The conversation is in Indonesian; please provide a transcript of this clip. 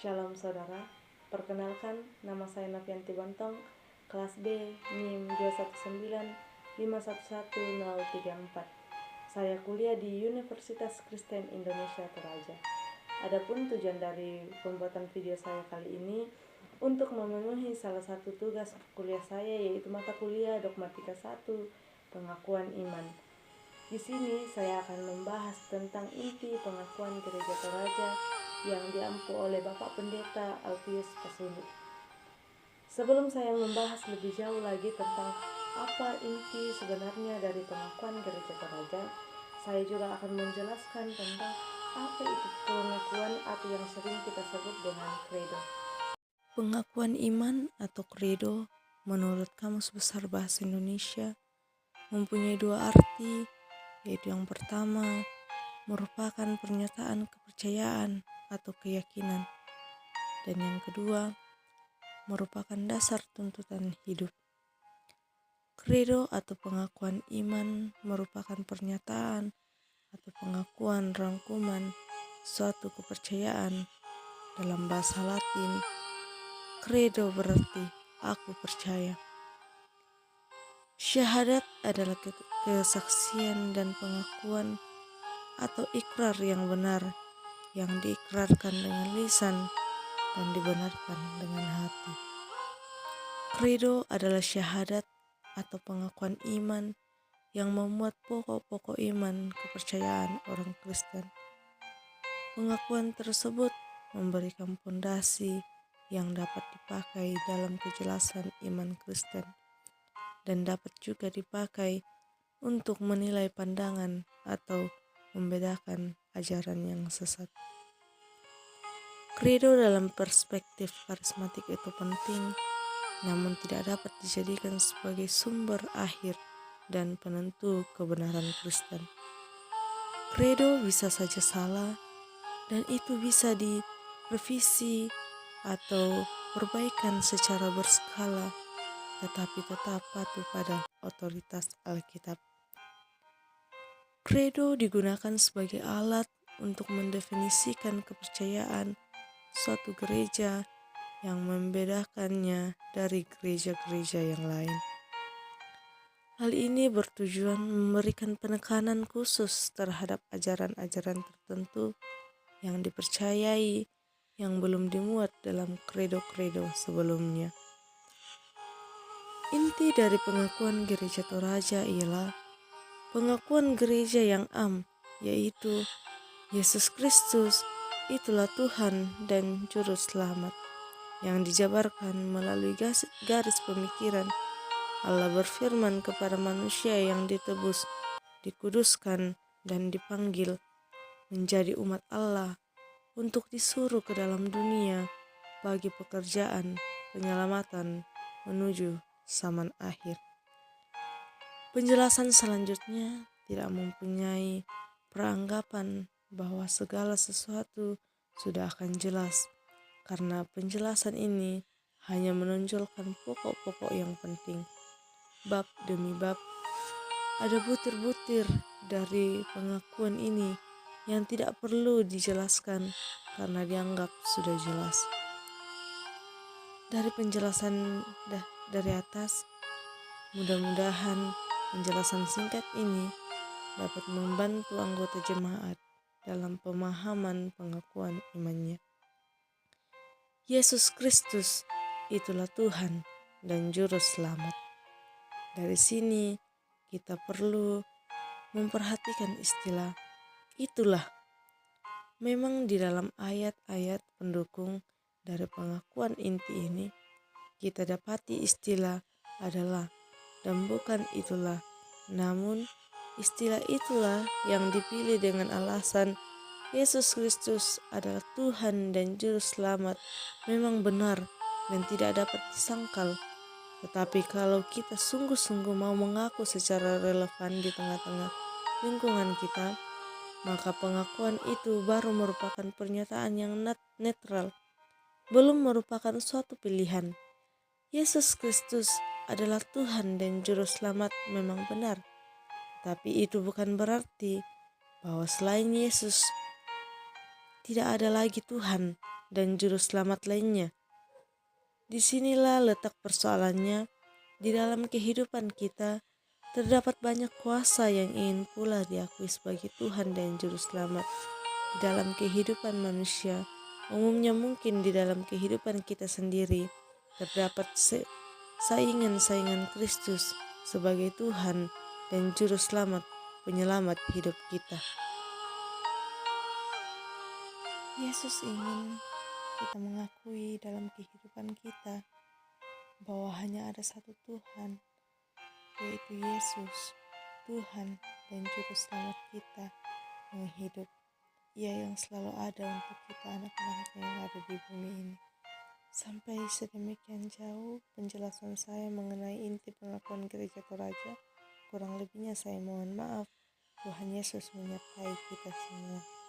Shalom saudara, perkenalkan nama saya Novianti Bontong, kelas B, NIM 219511034. Saya kuliah di Universitas Kristen Indonesia Toraja. Adapun tujuan dari pembuatan video saya kali ini untuk memenuhi salah satu tugas kuliah saya, yaitu mata kuliah Dogmatika 1, Pengakuan Iman. Di sini saya akan membahas tentang inti pengakuan Gereja Toraja yang diampu oleh Bapak Pendeta Alfius Pasuni. Sebelum saya membahas lebih jauh lagi tentang apa inti sebenarnya dari pengakuan Gereja Toraja, saya juga akan menjelaskan tentang apa itu pengakuan atau yang sering kita sebut dengan credo. Pengakuan iman atau credo menurut Kamus Besar Bahasa Indonesia mempunyai dua arti, yaitu yang pertama merupakan pernyataan kepercayaan atau keyakinan, dan yang kedua merupakan dasar tuntutan hidup. Credo atau pengakuan iman merupakan pernyataan atau pengakuan rangkuman suatu kepercayaan. Dalam bahasa Latin, credo berarti aku percaya. Syahadat adalah kesaksian dan pengakuan atau ikrar yang benar yang diikrarkan dengan lisan dan dibenarkan dengan hati. Credo adalah syahadat atau pengakuan iman yang memuat pokok-pokok iman kepercayaan orang Kristen. Pengakuan tersebut memberikan fondasi yang dapat dipakai dalam kejelasan iman Kristen dan dapat juga dipakai untuk menilai pandangan atau membedakan ajaran yang sesat. Credo dalam perspektif karismatik itu penting, namun tidak dapat dijadikan sebagai sumber akhir dan penentu kebenaran Kristen. Credo bisa saja salah, dan itu bisa direvisi atau perbaikan secara berskala, tetapi tetap patuh pada otoritas Alkitab. Credo digunakan sebagai alat untuk mendefinisikan kepercayaan suatu gereja yang membedakannya dari gereja-gereja yang lain. Hal ini bertujuan memberikan penekanan khusus terhadap ajaran-ajaran tertentu yang dipercayai yang belum dimuat dalam credo-credo sebelumnya. Inti dari pengakuan Gereja Toraja ialah pengakuan gereja yang yaitu Yesus Kristus itulah Tuhan dan Juru Selamat, yang dijabarkan melalui garis pemikiran. Allah berfirman kepada manusia yang ditebus, dikuduskan, dan dipanggil menjadi umat Allah untuk disuruh ke dalam dunia bagi pekerjaan penyelamatan menuju zaman akhir. Penjelasan selanjutnya tidak mempunyai peranggapan bahwa segala sesuatu sudah akan jelas, karena penjelasan ini hanya menonjolkan pokok-pokok yang penting. Bab demi bab, ada butir-butir dari pengakuan ini yang tidak perlu dijelaskan karena dianggap sudah jelas. Dari penjelasan dari atas, mudah-mudahan penjelasan singkat ini dapat membantu anggota jemaat dalam pemahaman pengakuan imannya. Yesus Kristus itulah Tuhan dan Juru Selamat. Dari sini kita perlu memperhatikan istilah itulah. Memang di dalam ayat-ayat pendukung dari pengakuan inti ini kita dapati istilah adalah dan bukan itulah, namun istilah itulah yang dipilih dengan alasan Yesus Kristus adalah Tuhan dan Juru Selamat memang benar dan tidak dapat disangkal. Tetapi kalau kita sungguh-sungguh mau mengaku secara relevan di tengah-tengah lingkungan kita, maka pengakuan itu baru merupakan pernyataan yang netral, belum merupakan suatu pilihan. Yesus Kristus adalah Tuhan dan Juru Selamat memang benar, tapi itu bukan berarti bahwa selain Yesus tidak ada lagi Tuhan dan Juru Selamat lainnya. Disinilah letak persoalannya. Di dalam kehidupan kita, terdapat banyak kuasa yang ingin pula diakui sebagai Tuhan dan Juru Selamat. Di dalam kehidupan manusia, umumnya mungkin di dalam kehidupan kita sendiri, terdapat saingan-saingan Kristus sebagai Tuhan dan Juru Selamat, penyelamat hidup kita. Yesus ingin kita mengakui dalam kehidupan kita bahwa hanya ada satu Tuhan, yaitu Yesus, Tuhan dan Juru Selamat kita yang hidup. Ia yang selalu ada untuk kita anak-anaknya yang ada di bumi ini. Sampai sedemikian jauh penjelasan saya mengenai inti pengakuan Gereja Toraja. Kurang lebihnya saya mohon maaf. Tuhan Yesus menyertai kita semua.